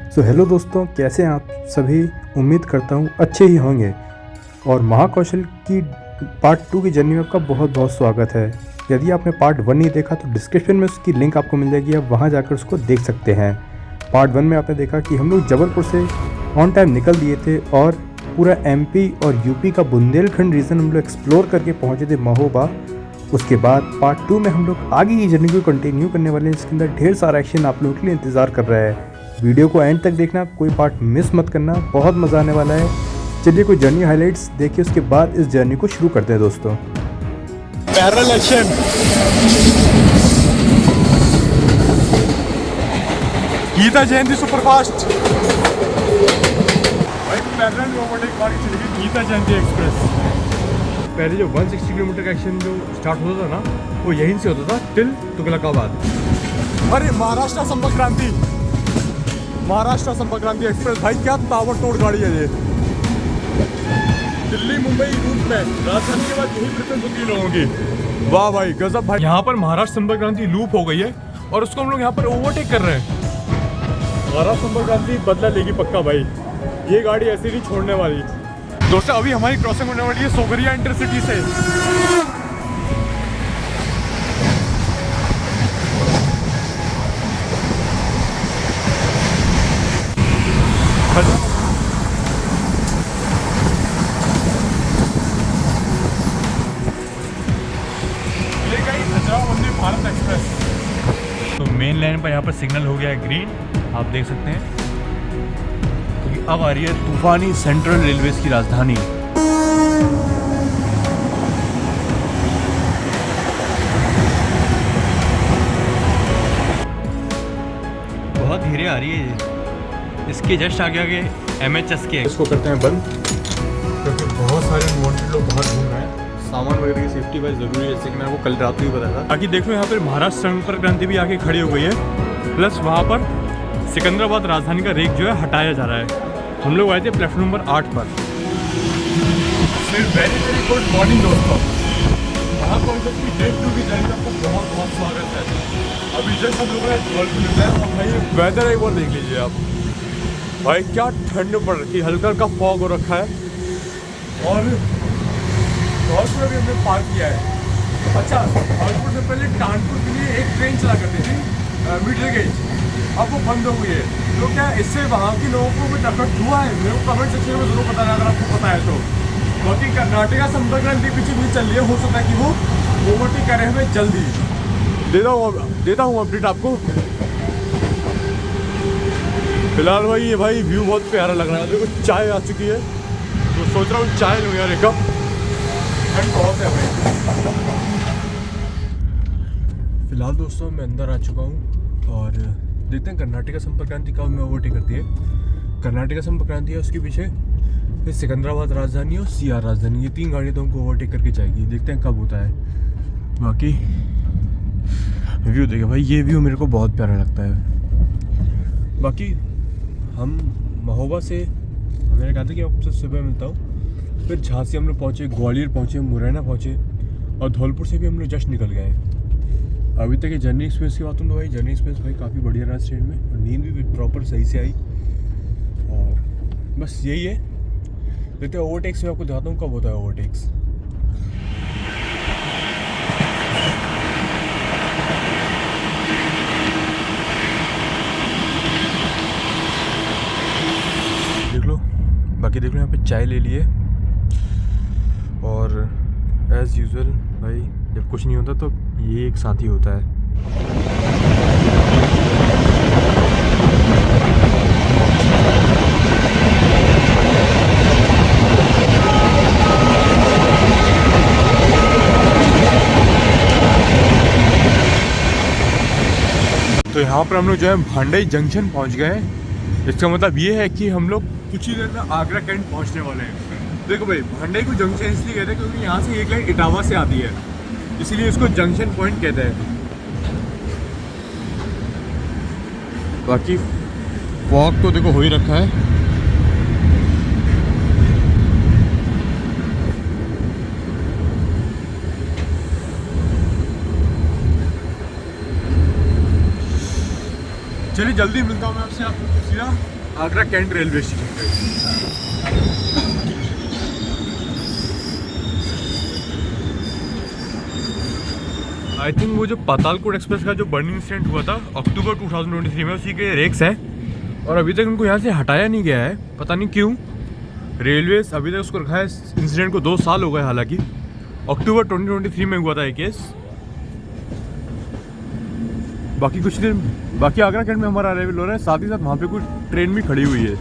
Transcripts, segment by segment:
So hello दोस्तों, कैसे हैं आप सभी। उम्मीद करता हूँ अच्छे ही होंगे। और महाकौशल की पार्ट 2 की जर्नी में आपका बहुत बहुत स्वागत है। यदि आपने पार्ट 1 नहीं देखा तो डिस्क्रिप्शन में उसकी लिंक आपको मिल जाएगी, आप वहाँ जाकर उसको देख सकते हैं। पार्ट 1 में आपने देखा कि हम लोग जबलपुर से ऑन टाइम निकल दिए थे और पूरा एमपी और यूपी का बुंदेलखंड रीजन हम लोग एक्सप्लोर करके पहुँचे थे महोबा। उसके बाद पार्ट 2 में हम लोग आगे की जर्नी को कंटिन्यू करने वाले हैं, जिसके अंदर ढेर सारा एक्शन आप लोगों के लिए इंतज़ार कर रहा है। वीडियो को एंड तक देखना, कोई पार्ट मिस मत करना, बहुत मज़ा आने वाला है। चलिए कोई जर्नी हाइलाइट्स देखिए, उसके बाद इस जर्नी को शुरू करते हैं दोस्तों। Parallel action. Geeta Jayanti superfast भाई पैरेलल में ओवरटेक मार के चली गई गीता जयंती एक्सप्रेस। पहले जो 160 किलोमीटर का एक्शन जो स्टार्ट होता था ना, वो यहीं से होता था टिल तुगलकाबाद। अरे महाराष्ट्र संपर्क क्रांति, महाराष्ट्र संपर्क क्रांति एक्सप्रेस भाई क्या ताबड़तोड़ गाड़ी है ये। दिल्ली मुंबई रूट में राजधानी के बाद यही प्रेफरेंस होती है लोगों की। वाह भाई गजब भाई। यहाँ पर महाराष्ट्र संपर्क क्रांति लूप हो गई है और उसको हम लोग यहाँ पर ओवरटेक कर रहे हैं। महाराष्ट्र संपर्क क्रांति बदला लेगी पक्का भाई, ये गाड़ी ऐसी नहीं छोड़ने वाली। दोस्तों अभी हमारी क्रॉसिंग होने वाली है सोगरिया इंटरसिटी से। भारत एक्सप्रेस। तो मेन लाइन पर यहाँ पर सिग्नल हो गया है ग्रीन, आप देख सकते हैं। क्योंकि अब आ रही है तूफानी सेंट्रल रेलवेज की राजधानी। बहुत धीरे आ रही है ये। इसके जस्ट आगे आगे MHS के इसको करते हैं बंद, क्योंकि बहुत सारे अनवांटेड लोग बाहर घूम रहे हैं। सामान वगैरह की सेफ्टी वाइज जरूरी है, जैसे कि मैंने आपको कल रात में बताया था। बाकी देख लो यहाँ पर महाराष्ट्र संपर्क क्रांति भी आके खड़ी हो गई है, प्लस वहाँ पर सिकंदराबाद राजधानी का रेक जो है हटाया जा रहा है। हम लोग आए थे प्लेटफॉर्म नंबर 8 पर। फिर वेरी वेरी गुड मॉर्निंग दोस्तों, महाकौशल की डे 2 की जर्नी में आपको बहुत बहुत स्वागत है। अभी जस्ट हम लोग जबलपुर में हैं और भाई वेदर एक बार देख लीजिए आप। भाई क्या ठंड पड़ रही है, हल्का हल्का फॉग हो रखा है। और धौलपुर भी हमने पार किया है। अच्छा, धौलपुर से पहले कानपुर के लिए एक ट्रेन चला करती थी मीटर गेज, अब वो बंद हो गई है। तो क्या इससे वहाँ के लोगों को भी अफेक्ट हुआ है? मेरे को कमेंट सेक्शन में जरूर बताना अगर आपको पता है तो। बाकी कर्नाटका संपर्क क्रांति पीछे भी चल रही है, हो सकता है कि वो ओवरटेक कर रहे हैं जल्दी। देता हूँ अपडेट आपको। फिलहाल भाई ये भाई व्यू बहुत प्यारा लग रहा है। देखो चाय आ चुकी है, तो सोच रहा हूँ चाय लूँ यार एक कप। फिलहाल दोस्तों मैं अंदर आ चुका हूँ और देखते हैं कर्नाटका संपर्क क्रांति कब में ओवरटेक करती है। कर्नाटका संपर्क क्रांति है, उसके पीछे फिर सिकंदराबाद राजधानी और CR राजधानी, ये 3 गाड़ियाँ तो हमको ओवरटेक करके जाएगी। देखते हैं कब होता है। बाकी व्यू देखिए भाई, ये व्यू मेरे को बहुत प्यारा लगता है। बाकी हम महोबा से मैंने कहा था कि आपसे सुबह मिलता हूँ। फिर झांसी हम लोग पहुँचे, ग्वालियर पहुँचे, मुरैना पहुँचे और धौलपुर से भी हम लोग जस्ट निकल गए। अभी तक ये जर्नी एक्सप्रेस की बात हूँ तो भाई जर्नी एक्सप्रेस भाई काफ़ी बढ़िया रहा ट्रेन में, और नींद भी प्रॉपर सही से आई। और बस यही है, देखते हैं ओवरटेक्स में आपको दिखाता हूँ कब होता है ओवरटेक्स। देख लो, बाकी देख लो यहाँ पे चाय ले लिए। और एज़ यूजुअल भाई जब कुछ नहीं होता तो ये एक साथी होता है। तो यहाँ पर हम लोग जो है भांडई जंक्शन पहुँच गए। इसका मतलब ये है कि हम लोग कुछ ही देर में आगरा कैंट पहुँचने वाले हैं। देखो भाई भांडई को जंक्शन इसलिए कहते हैं क्योंकि यहाँ से एक लाइन इटावा से आती है, इसलिए इसको जंक्शन पॉइंट कहते हैं। बाकी फॉग तो देखो हो ही रखा है। चलिए जल्दी मिलता हूँ मैं आपसे, आपको सीधा आगरा कैंट रेलवे स्टेशन पे। आई थिंक वो जो पातालकोट एक्सप्रेस का जो बर्निंग इंसिडेंट हुआ था अक्टूबर 2023 में, उसी के रेक्स हैं और अभी तक उनको यहाँ से हटाया नहीं गया है, पता नहीं क्यों। रेलवे अभी तक उसको रखा है। इंसिडेंट को 2 साल हो गए, हालांकि अक्टूबर 2023 में हुआ था ये केस। बाकी आगरा कैंट में हमारा अराइवल हो रहा है, साथ ही साथ वहाँ पे कोई ट्रेन भी खड़ी हुई है।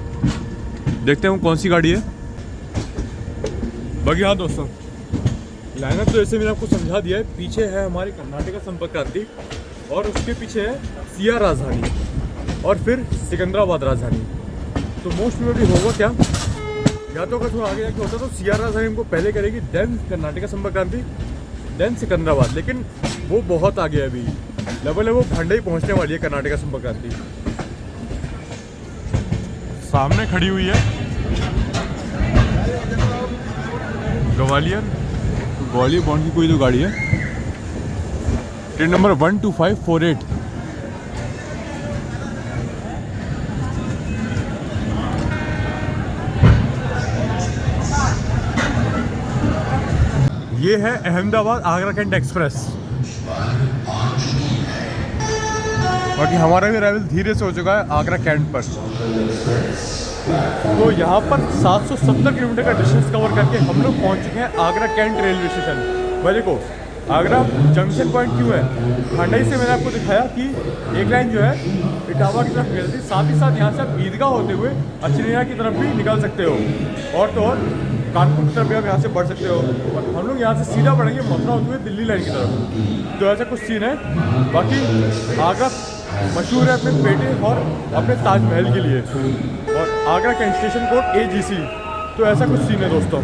देखते हैं वो कौन सी गाड़ी है। बाकी हाँ दोस्तों, लाइनअप तो ऐसे मैंने आपको समझा दिया है। पीछे है हमारी कर्नाटका संपर्क क्रांति और उसके पीछे है सिया राजधानी और फिर सिकंदराबाद राजधानी। तो मोस्ट प्रोबेबली होगा क्या, या तो अगर थोड़ा आगे जाके होता तो सिया राजधानी हमको पहले करेगी, देन कर्नाटका संपर्क क्रांति, देन सिकंदराबाद। लेकिन वो बहुत आगे है, अभी लेवल है वो भांडे ही पहुंचने वाली है कर्नाटका संपर्क क्रांति। सामने खड़ी हुई है ग्वालियर बॉन्ड की कोई तो गाड़ी है, ट्रेन नंबर 12548। ये है अहमदाबाद आगरा कैंट एक्सप्रेस। बाकी हमारा भी अराइवल धीरे से हो चुका है आगरा कैंट पर। तो यहाँ पर 770 किलोमीटर का डिस्टेंस कवर करके हम लोग पहुँच चुके हैं आगरा कैंट रेलवे स्टेशन। भाई देखो आगरा जंक्शन पॉइंट क्यों है, खांडई से मैंने आपको दिखाया कि एक लाइन जो है इटावा की तरफ निकलती, साथ ही साथ यहाँ से आप ईदगाह होते हुए अचनेरा की तरफ भी निकल सकते हो, और तो और कानपुर की तरफ भी आप यहाँ से बढ़ सकते हो। और हम लोग यहाँ से सीधा बढ़ेंगे मथुरा होते हुए दिल्ली लाइन की तरफ। तो ऐसा कुछ सीन है। बाकी आगरा मशहूर है अपने पेटे और अपने ताजमहल के लिए, और Agra cantt station code AGC। तो ऐसा कुछ सीन है दोस्तों।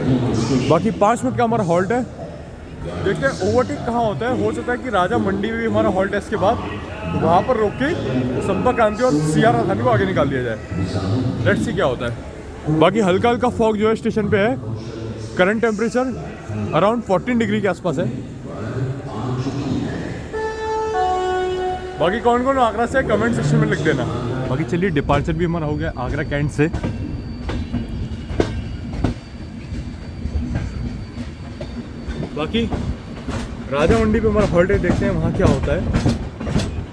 बाकी 5 मिनट का हमारा हॉल्ट है, देखते हैं ओवरटेक कहाँ होता है। हो सकता है कि राजा मंडी में भी हमारा हॉल्ट है, इसके बाद वहाँ पर रोक के संपर्क क्रांति और सिया राजधानी को आगे निकाल दिया जाए। लेट्स सी क्या होता है। बाकी हल्का हल्का फॉग जो है स्टेशन पे है। करंट टेम्परेचर अराउंड 14 डिग्री के आसपास है। बाकी कौन कौन आगरा से कमेंट सेक्शन में लिख देना। बाकी चलिए डिपार्चर भी हमारा हो गया आगरा कैंट से। बाकी राजा मंडी पे हमारा हॉल्ट है, देखते हैं वहाँ क्या होता है।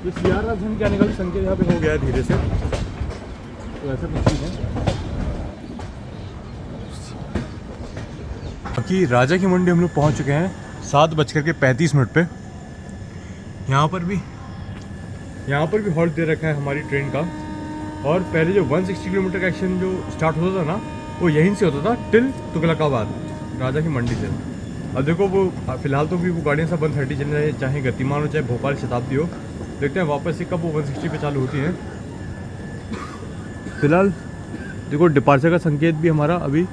ये सिया राजधानी क्या निकल संकेत यहाँ पे हो गया है धीरे से। तो ऐसा कुछ नहीं है। बाकी राजा की मंडी हम लोग पहुँच चुके हैं 7:35 पे। यहाँ पर भी हॉल्ट दे रखा है हमारी ट्रेन का। और पहले जो 160 किलोमीटर का एक्शन जो स्टार्ट होता था ना, वो यहीं से होता था टिल तुगलकाबाद राजा की मंडी से। अब देखो वो फिलहाल तो भी वो गाड़ियाँ सब 130 चल रही है, चाहे गतिमान हो चाहे भोपाल शताब्दी हो। देखते हैं वापस से कब वो 160 पे चालू होती है। फिलहाल देखो डिपार्चर का संकेत भी हमारा अभी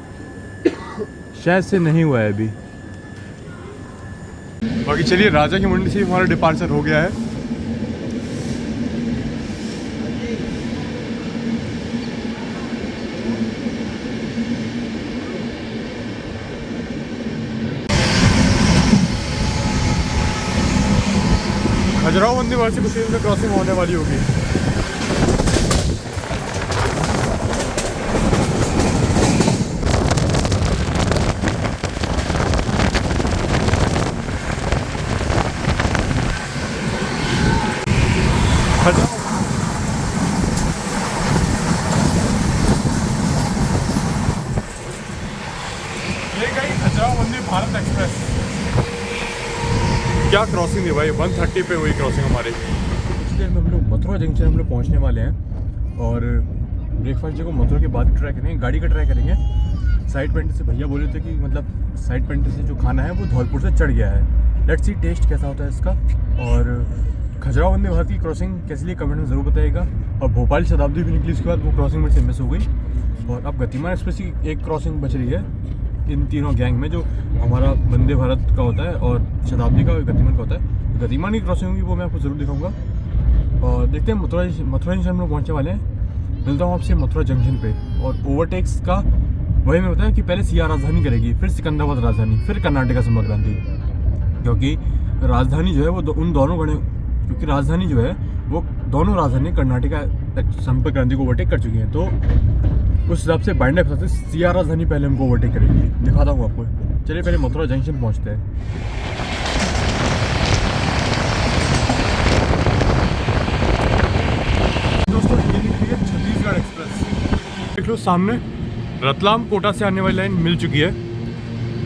शायद से नहीं हुआ है अभी। बाकी चलिए राजा की मंडी से हमारा डिपार्चर हो गया है। खजुराहो वंदे भारत से कुछ देर में क्रॉसिंग होने वाली होगी। ये गई खजुराहो वंदे भारत एक्सप्रेस। क्या क्रॉसिंग थी भाई, 130 पे हुई क्रॉसिंग हमारी। इसलिए हम लोग मथुरा जंक्शन हम लोग पहुँचने वाले हैं और ब्रेकफास्ट को मथुरा के बाद ट्राई करेंगे, गाड़ी का ट्राई करेंगे। साइड पेंटर से भैया बोले थे कि मतलब साइड पेंटर से जो खाना है वो धौलपुर से चढ़ गया है। लेट्स सी टेस्ट कैसा होता है इसका। और खजुराहो वंदे भारत की क्रॉसिंग कैसी लिए कमेंट में ज़रूर बताइएगा। और भोपाल शताब्दी भी निकली, उसके बाद वो क्रॉसिंग मेरे से मिस हो गई। और अब गतिमान एक्सप्रेस की एक क्रॉसिंग बच रही है इन तीनों गैंग में, जो हमारा वंदे भारत का होता है और शताब्दी का और गतिमान का होता है। गतिमान की क्रॉसिंग होगी वो मैं आपको ज़रूर दिखाऊंगा। और देखते हैं मथुरा जंक्शन हम लोग पहुँचने वाले हैं। मिलता हूँ आपसे मथुरा जंक्शन पे। और ओवरटेक्स का वही मैं बताया कि पहले सिया राजधानी करेगी, फिर सिकंदराबाद राजधानी, फिर कर्नाटका संपर्क क्रांति। क्योंकि राजधानी जो है वो उन दोनों क्योंकि राजधानी जो है वो दोनों राजधानी कर्नाटका संपर्क क्रांति को ओवरटेक कर चुकी हैं। तो उस हिसाब से बाइंडर के साथ सिया राजधानी पहले हमको ओवरटेक करेगी। दिखाता हूँ आपको। चलिए पहले मथुरा जंक्शन पहुँचते हैं। दोस्तों ये निकली है छत्तीसगढ़ एक्सप्रेस। देख लो सामने रतलाम कोटा से आने वाली लाइन मिल चुकी है,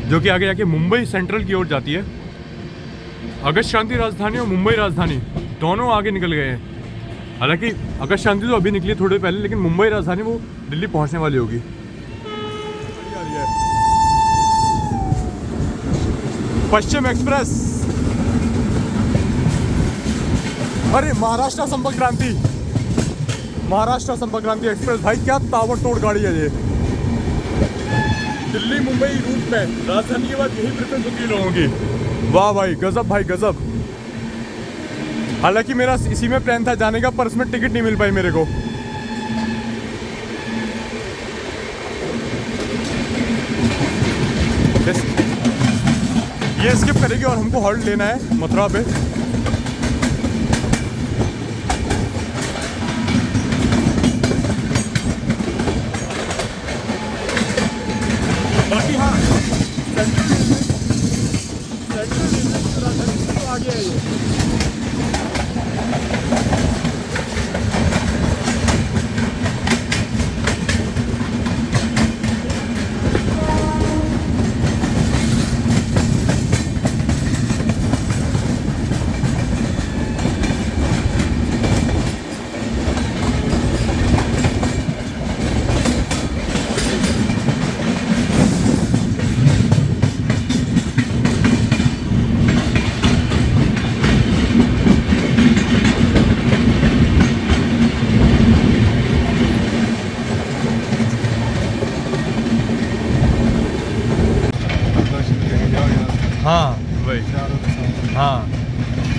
जो कि आगे जाके मुंबई सेंट्रल की ओर जाती है। अगस्त क्रांति राजधानी और मुंबई राजधानी दोनों आगे निकल गए हैं। हालांकि अगस्त क्रांति तो अभी निकली थोड़े पहले, लेकिन मुंबई राजधानी वो दिल्ली पहुंचने वाली होगी। पश्चिम एक्सप्रेस, अरे महाराष्ट्र संपर्क क्रांति, महाराष्ट्र संपर्क क्रांति एक्सप्रेस। भाई क्या ताबड़तोड़ गाड़ी है ये। दिल्ली मुंबई रूट में राजधानी के बाद यही प्रेफरेंस होती है लोगों की। वाह भाई गजब, भाई गजब। हालांकि मेरा इसी में प्लान था जाने का, पर इसमें टिकट नहीं मिल पाई मेरे को। ये स्किप करेगी और हमको हॉल्ट लेना है मथुरा पे। बाकी हाँ सेंट्रल आगे है ये। हाँ भाई हाँ।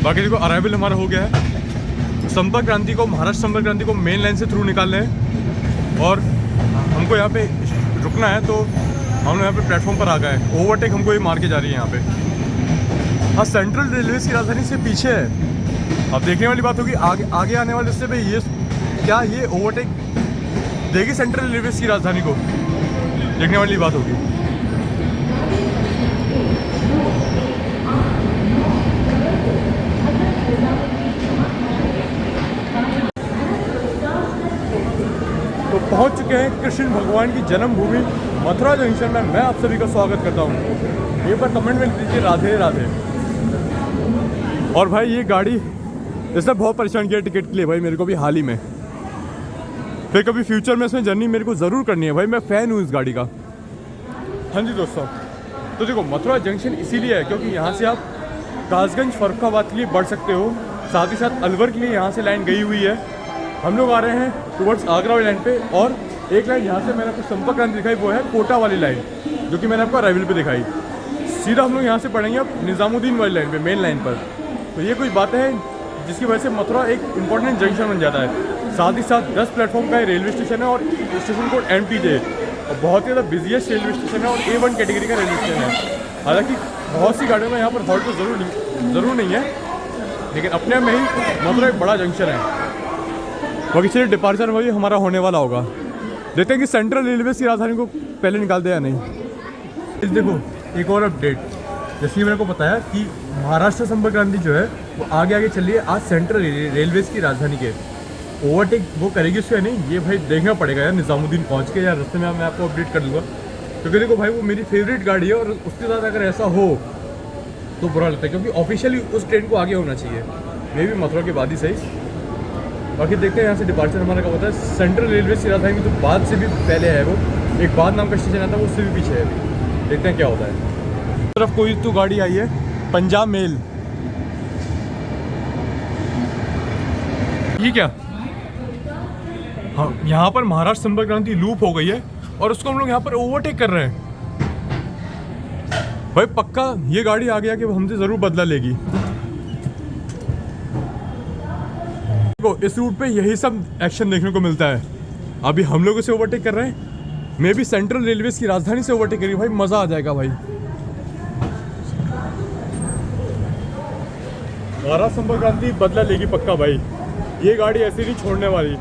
बाकी देखो अराइवल हमारा हो गया है। संपर्क क्रांति को, महाराष्ट्र संपर्क क्रांति को मेन लाइन से थ्रू निकालना है और हमको यहाँ पे रुकना है। तो हम यहाँ पे प्लेटफॉर्म पर आ गए। ओवरटेक हमको ये मार के जा रही है यहाँ पे। हाँ सेंट्रल रेलवे की राजधानी से पीछे है। अब देखने वाली बात होगी आगे आने वाले रास्ते पे ये क्या ये ओवरटेक देगी सेंट्रल रेलवे की राजधानी को, देखने वाली बात होगी। तो पहुंच चुके हैं कृष्ण भगवान की जन्मभूमि मथुरा जंक्शन में। मैं आप सभी का स्वागत करता हूं। एक बार कमेंट में लिख दीजिए राधे राधे। और भाई ये गाड़ी इसने बहुत परेशान किया टिकट के लिए भाई मेरे को भी हाल ही में। फिर कभी फ्यूचर में इसमें जर्नी मेरे को ज़रूर करनी है भाई, मैं फ़ैन हूँ इस गाड़ी का। हाँ जी दोस्तों, तो देखो मथुरा जंक्शन इसीलिए है क्योंकि यहाँ से आप कासगंज फर्रुखाबाद के लिए बढ़ सकते हो। साथ ही साथ अलवर के लिए यहाँ से लाइन गई हुई है। हम लोग आ रहे हैं टुवर्ड्स आगरा वाली लाइन पे। और एक लाइन यहाँ से मैंने आपको संपर्क क्रांति दिखाई, वो है कोटा वाली लाइन, जो कि मैंने आपको अराइवल पे दिखाई। सीधा हम लोग यहाँ से पढ़ेंगे अब निज़ामुद्दीन वाली लाइन पे, मेन लाइन पर। तो ये कुछ बातें हैं जिसकी वजह से मथुरा एक इंपॉर्टेंट जंक्शन बन जाता है। साथ ही साथ 10 प्लेटफॉर्म का रेलवे स्टेशन है और स्टेशन कोड MTJ, और बहुत ही ज़्यादा बिजिएस्ट रेलवे स्टेशन है और A1 कैटेगरी का रेलवे स्टेशन है। हालांकि बहुत सी गाड़ियों में यहाँ पर हॉल्ट तो ज़रूर नहीं है, लेकिन अपने में ही मथुरा एक बड़ा जंक्शन है। बाकी चलिए डिपार्चर वही हमारा होने वाला होगा। देखते हैं कि सेंट्रल रेलवे की राजधानी को पहले निकाल दे या नहीं। देखो एक और अपडेट, जैसे कि मेरे को बताया कि महाराष्ट्र संपर्क क्रांति जो है वो आगे चल रही है आज सेंट्रल रेलवे की राजधानी के। ओवरटेक वो करेगी उसको या नहीं, ये भाई देखना पड़ेगा यार। निज़ामुद्दीन पहुंच के यार रास्ते में मैं आपको अपडेट कर दूँगा, क्योंकि देखो भाई वो मेरी फेवरेट गाड़ी है और उसके साथ अगर ऐसा हो तो बुरा लगता है, क्योंकि ऑफिशियली उस ट्रेन को आगे होना चाहिए, मे भी मथुरा के बाद ही सही। बाकी देखते हैं यहाँ से डिपार्चर हमारा कब होता है। सेंट्रल रेलवे की राजधानी तो बाद से भी पहले है, वो एक बाद नाम का स्टेशन आता है, उससे भी पीछे है अभी। देखते हैं क्या होता है। तरफ कोई तो गाड़ी आई है, पंजाब मेल। ये क्या, हाँ यहाँ पर महाराष्ट्र संपर्क क्रांति लूप हो गई है और उसको हम लोग यहाँ पर ओवरटेक कर रहे हैं। भाई पक्का ये गाड़ी आगे आके हमसे ज़रूर बदला लेगी। देखो इस रूट पे यही सब एक्शन देखने को मिलता है। अभी हम लोग इसे ओवरटेक कर रहे हैं, मे भी सेंट्रल रेलवे की राजधानी से ओवरटेक करेगी। भाई मज़ा आ जाएगा भाई। महाराज संपर्क क्रांति बदला लेगी पक्का भाई, ये गाड़ी ऐसी नहीं छोड़ने वाली।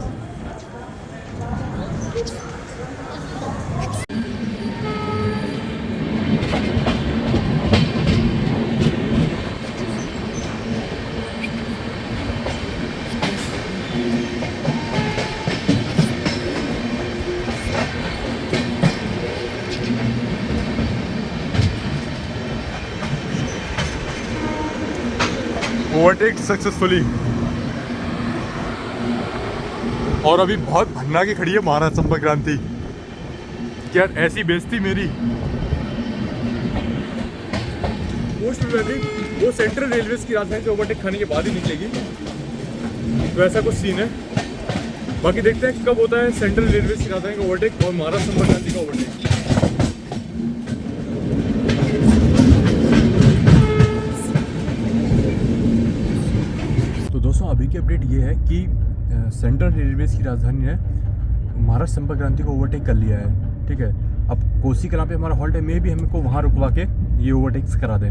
Overtake successfully. और अभी बहुत भन्ना के खड़ी है महाराज संपर्क क्रांति। क्या ऐसी बेइज्जती मेरी। मोस्ट प्रोबेबली वो सेंट्रल रेलवेज की राजधानी से ओवरटेक खाने के बाद ही निकलेगी, तो ऐसा कुछ सीन है। बाकी देखते हैं कब होता है सेंट्रल रेलवेज की राजधानी का ओवरटेक और महाराज संपर्क क्रांति का ओवरटेक। दोस्तों अभी की अपडेट ये है कि सेंट्रल रेलवेज की राजधानी ने महाराष्ट्र संपर्क क्रांति को ओवरटेक कर लिया है। ठीक है, अब कोसी कलां पे हमारा हॉल्ट है, मे भी हमको वहाँ रुकवा के ये ओवरटेक्स करा दें।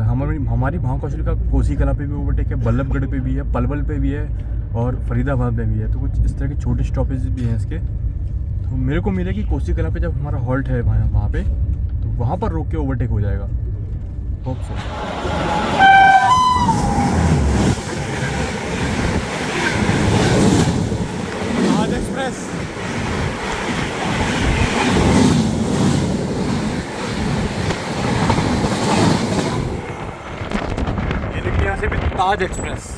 हमारी महाकौशल का कोसी कलां पे भी ओवरटेक है, बल्लभगढ़ पे भी है, पलवल पे भी है और फरीदाबाद में भी है। तो कुछ इस तरह के छोटे स्टॉपेज भी हैं इसके। तो मेरे को मिले कि कोसी कलां पे जब हमारा हॉल्ट है वहाँ पे, तो वहाँ पर रोक के ओवरटेक हो जाएगा। Hope so. एक्सप्रेस ये देखिए, यहाँ से भी ताज एक्सप्रेस।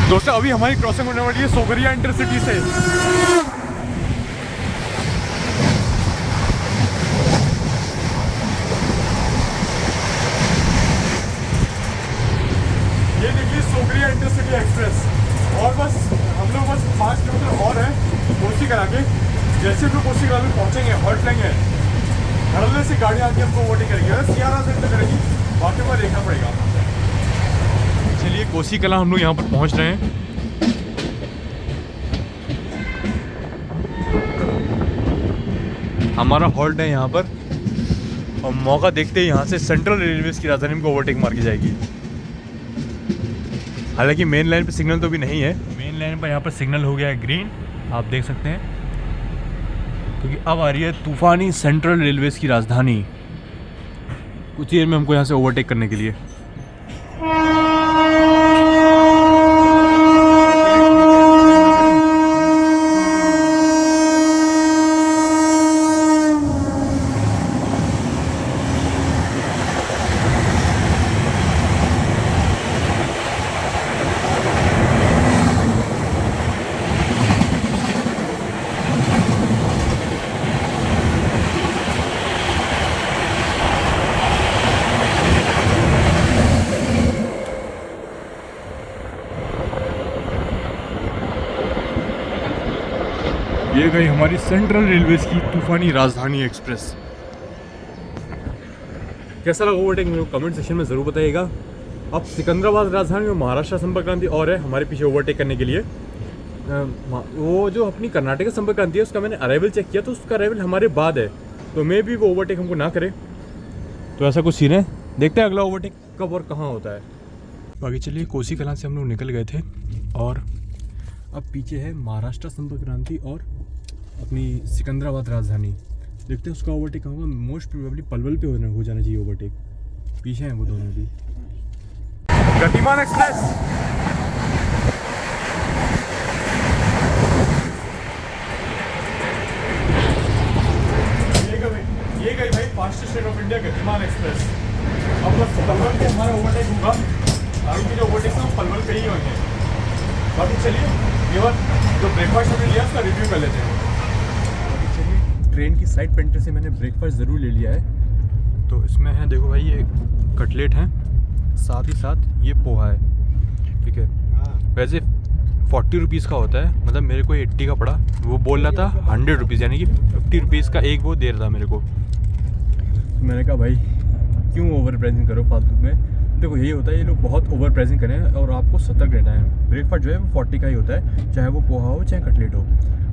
दोस्तों अभी हमारी क्रॉसिंग होने वाली है सोगरिया इंटरसिटी से। ये निकली सोगरिया इंटरसिटी एक्सप्रेस और बस हम लोग 5 किलोमीटर और है कोसी कलां के। जैसे भी कोसी कलां में पहुंचेंगे हॉल्ट लेंगे, धड़ल्ले से गाड़ी आके हमको ओवरटेक करेगी। सियारा से करेगी, बाकी को देखना पड़ेगा। चलिए कोसी कलां हम लोग यहाँ पर पहुँच रहे हैं। हमारा हॉल्ट है यहाँ पर और मौका देखते ही यहाँ से सेंट्रल रेलवेज की राजधानी को ओवरटेक मार के जाएगी। हालांकि मेन लाइन पे सिग्नल तो भी नहीं है। मेन लाइन पर यहाँ पर सिग्नल हो गया है ग्रीन, आप देख सकते हैं, क्योंकि अब आ रही है तूफानी सेंट्रल रेलवेज की राजधानी। कुछ देर में हमको यहाँ से ओवरटेक करने के लिए। ये गई हमारी सेंट्रल रेलवेज की तूफानी राजधानी एक्सप्रेस। कैसा लगा ओवरटेक मेरे को कमेंट सेक्शन में ज़रूर बताइएगा। अब सिकंदराबाद राजधानी में महाराष्ट्र संपर्क क्रांति और है हमारे पीछे ओवरटेक करने के लिए। वो जो अपनी कर्नाटक संपर्क क्रांति है उसका मैंने अराइवल चेक किया, तो उसका अराइवल हमारे बाद है, तो मे भी वो ओवरटेक हमको ना करे। तो ऐसा कुछ सीन है, देखते हैं अगला ओवरटेक कब और कहाँ होता है। बाकी चलिए कोसी कलां से हम लोग निकल गए थे और अब पीछे है महाराष्ट्र संपर्क क्रांति और अपनी सिकंदराबाद राजधानी। देखते हैं उसका ओवरटेक कहाँ होगा। मोस्ट प्रोबेबली पलवल पे हो जाना चाहिए ओवरटेक। पीछे हैं वो दोनों भी। गतिमान एक्सप्रेस ये गई भाई फास्टेस्ट ट्रेन ऑफ इंडिया गतिमान एक्सप्रेस। अब बस पलवल पे हमारा ओवरटेक होगा। आगे के जो ओवरटेक है वो पलवल पे ही होंगे। बाकी चलिए ये जो ब्रेकफास्ट हमने लिया उसका रिव्यू कर लेते हैं। ट्रेन की साइड पेंटर से मैंने ब्रेकफास्ट ज़रूर ले लिया है। तो इसमें है देखो भाई, ये कटलेट हैं, साथ ही साथ ये पोहा है। ठीक है, वैसे 40 रुपीज़ का होता है, मतलब मेरे को 80 का पड़ा। वो बोल रहा था 100 रुपीज़, यानी कि 50 रुपीज़ का एक वो दे रहा था मेरे को। मैंने कहा भाई क्यों ओवर प्राइसिंग करो फालतू में। देखो यही होता है, ये लोग बहुत ओवर प्राइसिंग करें और आपको सतर्क रहना है। ब्रेकफास्ट जो है वो 40 का ही होता है, चाहे वो पोहा हो चाहे कटलेट हो।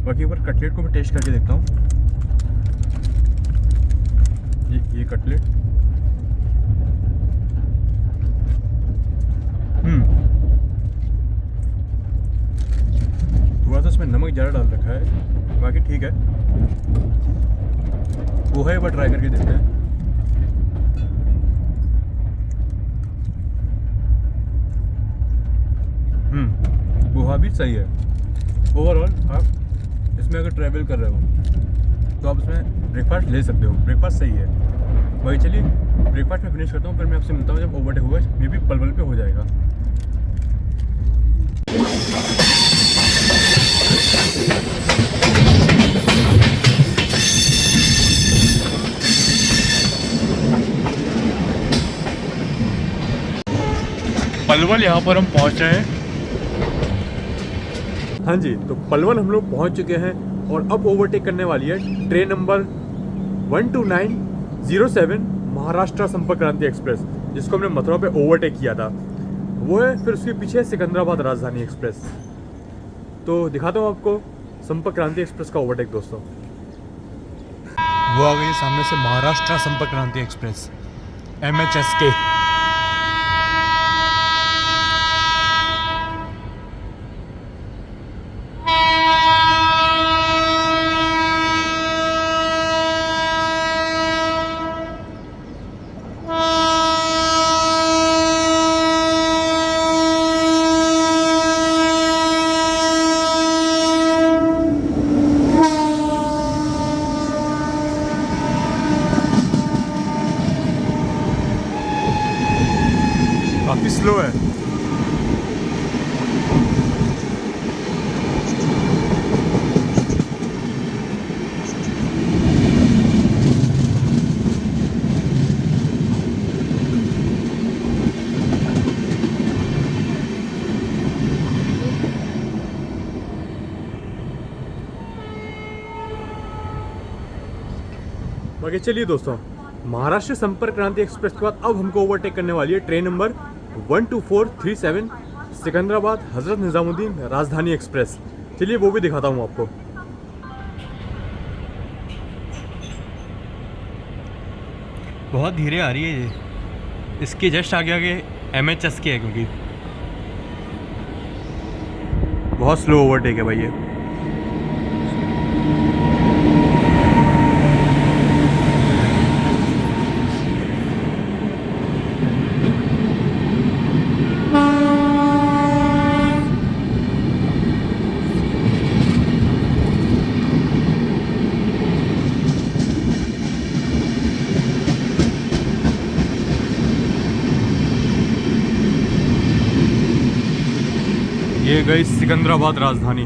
बाकी एक बार कटलेट को मैं टेस्ट करके देखता हूँ। ये कटलेट थोड़ा सा इसमें नमक ज़्यादा डाल रखा है, बाकी ठीक है। पोहा एक बार ट्राई करके देखते हैं। पोहा भी सही है। ओवरऑल आप इसमें अगर ट्रैवल कर रहे हो तो आप इसमें ब्रेकफास्ट ले सकते हो, ब्रेकफास्ट सही है। भाई चलिए ब्रेकफास्ट में फिनिश करता हूँ, फिर मैं आपसे मिलता हूँ जब ओवरटेक होगा। मे बी पलवल पे हो जाएगा। पलवल यहाँ पर हम पहुँच रहे हैं। हाँ जी, तो पलवल हम लोग पहुँच चुके हैं और अब ओवरटेक करने वाली है ट्रेन नंबर 12907 महाराष्ट्र संपर्क क्रांति एक्सप्रेस, जिसको हमने मथुरा पे ओवरटेक किया था। वो है, फिर उसके पीछे सिकंदराबाद राजधानी एक्सप्रेस। तो दिखाता हूँ आपको संपर्क क्रांति एक्सप्रेस का ओवरटेक दोस्तों। वो आ गई सामने से महाराष्ट्र संपर्क क्रांति एक्सप्रेस MHSK। काफी स्लो है। बाकी चलिए दोस्तों, महाराष्ट्र संपर्क क्रांति एक्सप्रेस के बाद अब हमको ओवरटेक करने वाली है ट्रेन नंबर 12437 सिकंदराबाद हजरत निजामुद्दीन राजधानी एक्सप्रेस। चलिए वो भी दिखाता हूँ आपको। बहुत धीरे आ रही है ये, इसके जस्ट आगे आगे MHSK है, क्योंकि बहुत स्लो ओवरटेक है भाई ये। ये गई सिकंदराबाद राजधानी।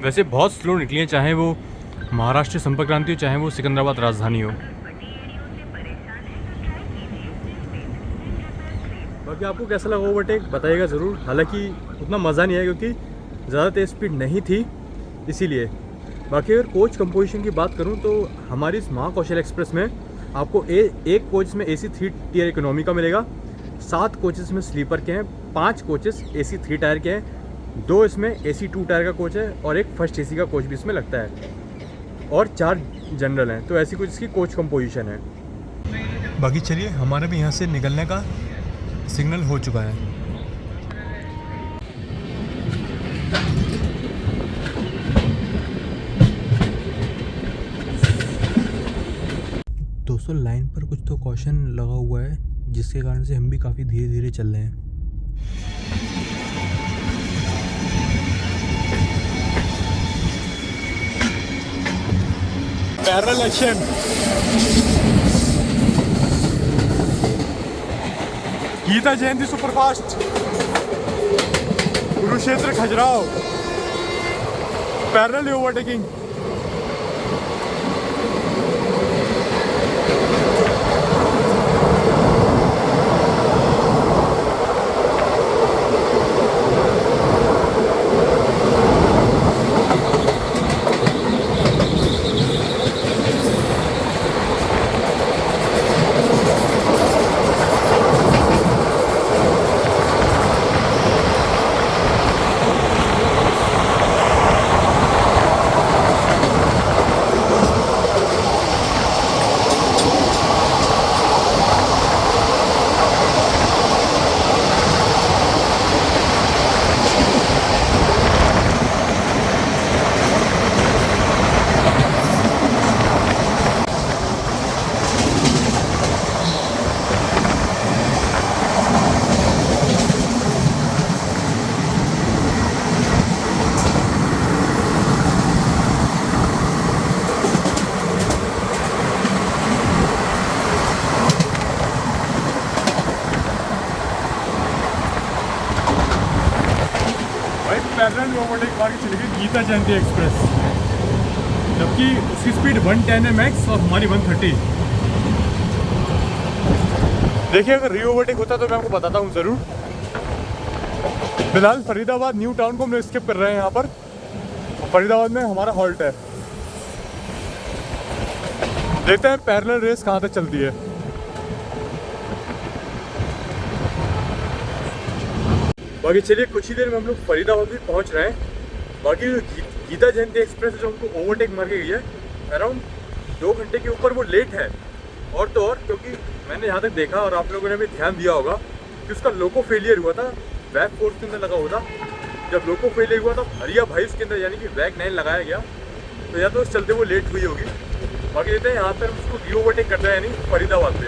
वैसे बहुत स्लो निकली है, चाहे वो महाराष्ट्र संपर्क क्रांति हो चाहे वो सिकंदराबाद राजधानी हो। बाकी आपको कैसा लगा ओवरटेक बताइएगा ज़रूर। हालांकि उतना मज़ा नहीं आया क्योंकि ज़्यादा तेज़ स्पीड नहीं थी, इसीलिए। बाकी अगर कोच कंपोजिशन की बात करूं तो हमारी इस महाकौशल एक्सप्रेस में आपको एक कोच में AC 3 टियर इकोनॉमी का मिलेगा, 7 कोचेस में स्लीपर के हैं, 5 कोचेस AC 3 टायर के हैं, 2 इसमें AC 2 टायर का कोच है और एक फर्स्ट AC का कोच भी इसमें लगता है, और 4 जनरल हैं। तो ऐसी कुछ इसकी कोच कंपोजिशन है। बाकी चलिए, हमारे भी यहाँ से निकलने का सिग्नल हो चुका है। दोस्तों लाइन पर कुछ तो कॉशन लगा हुआ है, जिसके कारण से हम भी काफ़ी धीरे धीरे चल रहे हैं। Parallel action. Geeta Jayanti superfast Kurukshetra Khajuraho parallel overtaking. Parallel overtake मार के चली गई गीता जयंती एक्सप्रेस, जबकि उसकी स्पीड 110 है मैक्स और हमारी 130। देखिए अगर री ओवरटेक होता तो मैं आपको बताता हूँ ज़रूर। फिलहाल फरीदाबाद न्यू टाउन को हम लोग स्किप कर रहे हैं यहाँ पर। फरीदाबाद में हमारा हॉल्ट है। देखते हैं पैरेलल रेस कहाँ तक चलती है। बाकी चलिए कुछ ही देर में हम लोग फरीदाबाद भी पहुँच रहे हैं। बाकी गीता जयंती एक्सप्रेस जो हमको ओवरटेक मार के गई है, अराउंड 2 घंटे के ऊपर वो लेट है। और तो और क्योंकि मैंने यहाँ तक देखा और आप लोगों ने भी ध्यान दिया होगा कि उसका लोको फेलियर हुआ था, वैग 4 के अंदर लगा हुआ था। जब लोको फेलियर हुआ था हरिया भाई उसके अंदर यानी कि वैग 9 लगाया गया, तो या तो उस चलते वो लेट हुई होगी। बाकी देते हैं यहाँ पर उसको री ओवरटेक करता है, यानी फरीदाबाद पे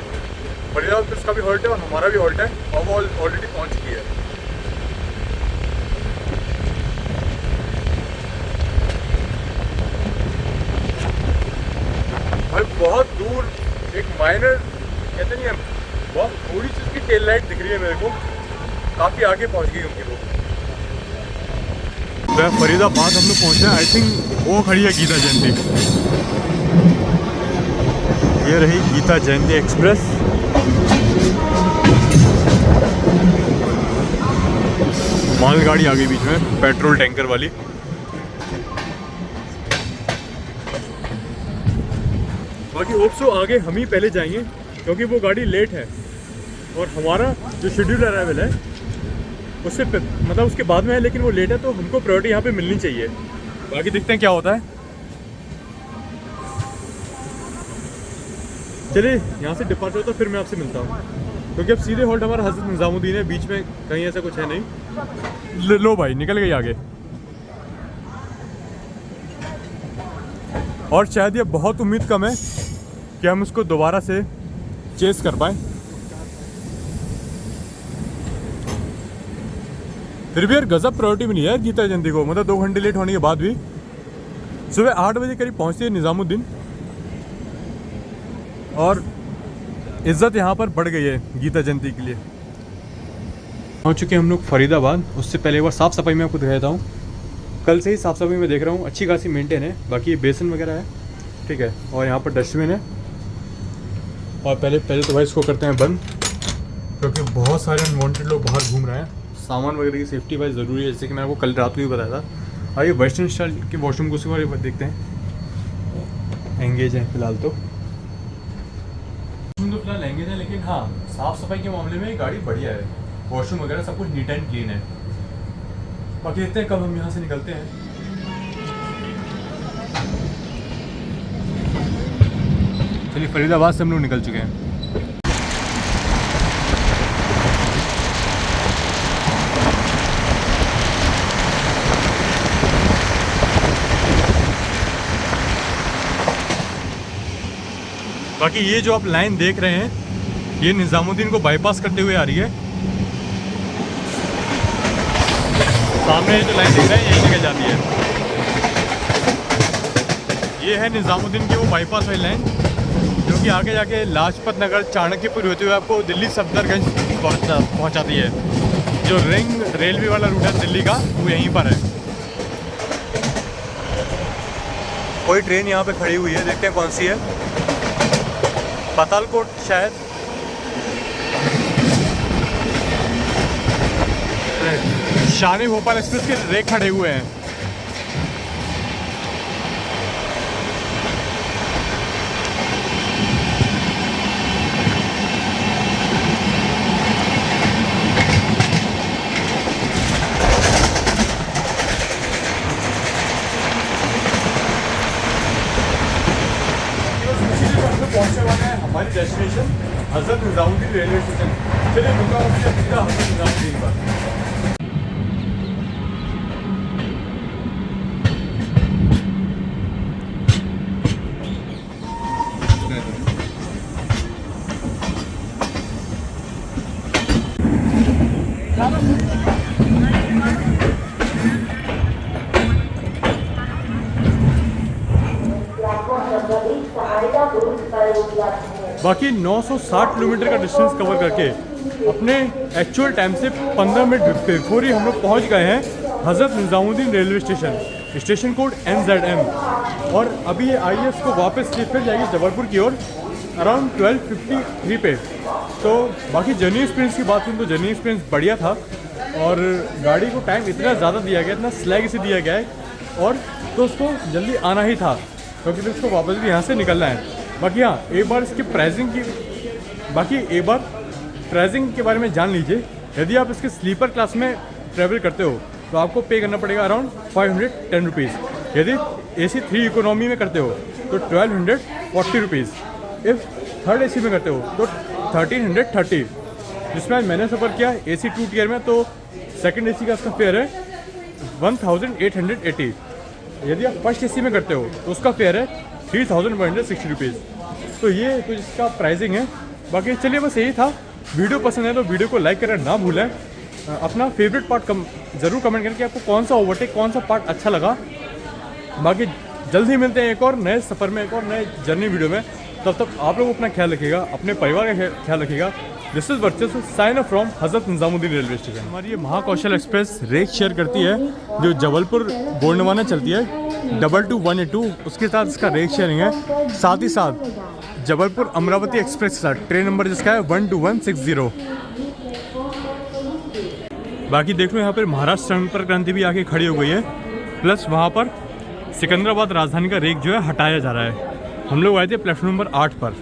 उसका भी हॉल्ट है और हमारा भी हॉल्ट है और वो ऑलरेडी पहुँच चुकी है। भाई बहुत दूर एक माइनर कहते नहीं है, बहुत थोड़ी सी उसकी टेल लाइट दिख रही है मेरे को, काफ़ी आगे पहुंच गई होंगी वो। तो फरीदाबाद हम लोग पहुंचे हैं। आई थिंक वो खड़ी है गीता जयंती। ये रही गीता जयंती एक्सप्रेस। मालगाड़ी आ गई बीच में, पेट्रोल टैंकर वाली। बाकी होप सो आगे हम ही पहले जाएंगे क्योंकि वो गाड़ी लेट है और हमारा जो शेड्यूल अराइवल है उससे मतलब उसके बाद में है, लेकिन वो लेट है तो हमको प्रायोरिटी यहाँ पे मिलनी चाहिए। बाकी देखते हैं क्या होता है। चलिए यहाँ से डिपार्चर होता है, फिर मैं आपसे मिलता हूँ क्योंकि अब सीधे हॉल्ट हमारा हज़रत निज़ामुद्दीन है, बीच में कहीं ऐसा कुछ है नहीं। लो भाई निकल गई आगे। और शायद ये बहुत उम्मीद कम है कि हम उसको दोबारा से चेस कर पाए। फिर भी यार गजब प्रायोरिटी मिली है गीता जयंती को, मतलब 2 घंटे लेट होने के बाद भी। सुबह 8 बजे करीब पहुंचती है निज़ामुद्दीन और इज्जत यहाँ पर बढ़ गई है गीता जयंती के लिए। पहुँच चुके हम लोग फरीदाबाद। उससे पहले एक बार साफ़ सफाई में आपको दिखा देता हूँ। कल से ही साफ़ सफाई में देख रहा हूँ, अच्छी खासी मेंटेन है। बाकी ये बेसन वगैरह है, ठीक है, और यहाँ पर डस्टबिन है। और पहले तो भाई इसको करते हैं बंद क्योंकि बहुत सारे अनवांटेड लोग बाहर घूम रहे हैं। सामान वगैरह की सेफ्टी भाई ज़रूरी है, जैसे कि मैंने आपको कल रात को भी बताया था। आइए वेस्टर्न स्टाइल के वॉशरूम को उसके बारे में देखते हैं। एंगेज है फिलहाल तो फिलहाल एंगेज है, लेकिन हाँ साफ़ सफाई के मामले में गाड़ी बढ़िया है। वॉशरूम वगैरह सब कुछ नीट एंड क्लीन है। बाकी देखते हैं कब हम यहाँ से निकलते हैं। चलिए फरीदाबाद से हम लोग निकल चुके हैं। बाकी ये जो आप लाइन देख रहे हैं ये निज़ामुद्दीन को बाईपास करते हुए आ रही है। सामने जो लाइन देख रहे हैं यही जगह जाती है। ये है निज़ामुद्दीन की वो बाईपास वाली लाइन जो कि आगे जाके लाजपत नगर चाणक्यपुर होते हुए आपको दिल्ली सफदरगंज पहुंचाती है। जो रिंग रेलवे वाला रूट है दिल्ली का वो यहीं पर है। कोई ट्रेन यहाँ पे खड़ी हुई है, देखते हैं कौन सी है। पातालकोट शायद। शान भोपाल एक्सप्रेस के रेक खड़े हुए हैं। पहुंचने वाले हैं हमारी destination Hazrat Nizamuddin railway station. चलिए रुका हूँ सीधा हज़रत निज़ामुद्दीन पर। बाकी 960 किलोमीटर का डिस्टेंस कवर करके अपने एक्चुअल टाइम से 15 मिनट बिफोर ही हम लोग पहुँच गए हैं Hazrat Nizamuddin railway station, station code NZM। और अभी ये आई है, इसको वापस फिर जाएगी जबलपुर की ओर अराउंड 12:53 पे। तो बाकी जर्नी एक्सपीरियंस की बात करूँ तो जर्नी एक्सपीरियंस बढ़िया था, और गाड़ी को टाइम इतना ज़्यादा दिया गया, इतना स्लैग इसे दिया गया है, और तो उसको जल्दी आना ही था क्योंकि फिर उसको वापस भी यहाँ से निकलना है। बाकी हाँ, एक बार इसकी प्राइसिंग के बारे में जान लीजिए। यदि आप इसके स्लीपर क्लास में ट्रैवल करते हो तो आपको पे करना पड़ेगा अराउंड 510 रुपीज़। यदि AC 3 इकोनॉमी में करते हो तो 1240 रुपीज़। इफ़ थर्ड AC में करते हो तो 1330, जिसमें मैंने सफ़र किया AC 2 टियर में, तो सेकंड AC का इसका फेयर है 1880। यदि आप फर्स्ट AC में करते हो तो उसका फेयर है 3160 रुपीज़। तो ये कुछ इसका प्राइसिंग है। बाकी चलिए बस यही था। वीडियो पसंद है तो वीडियो को लाइक करना ना भूलें। अपना फेवरेट पार्ट ज़रूर कमेंट करें कि आपको कौन सा ओवरटेक, कौन सा पार्ट अच्छा लगा। बाकी जल्द ही मिलते हैं एक और नए सफ़र में, एक और नए जर्नी वीडियो में। तब तक आप लोग अपना ख्याल रखिएगा, अपने परिवार का ख्याल रखिएगा। दिस इज वर्चस्व sign up from Hazrat Nizamuddin railway station. हमारी ये महाकौशल एक्सप्रेस रेक शेयर करती है जो जबलपुर गोंडवाना चलती है 22182, उसके साथ इसका रेक शेयरिंग है। साथ ही साथ जबलपुर अमरावती एक्सप्रेस के साथ ट्रेन नंबर जिसका है 12160। बाकी देख लो यहाँ पर महाराष्ट्र संपर्क क्रांति भी आके खड़ी हो गई है, प्लस वहाँ पर सिकंदराबाद राजधानी का रेक जो है हटाया जा रहा है। हम लोग आए थे प्लेटफॉर्म नंबर 8 पर।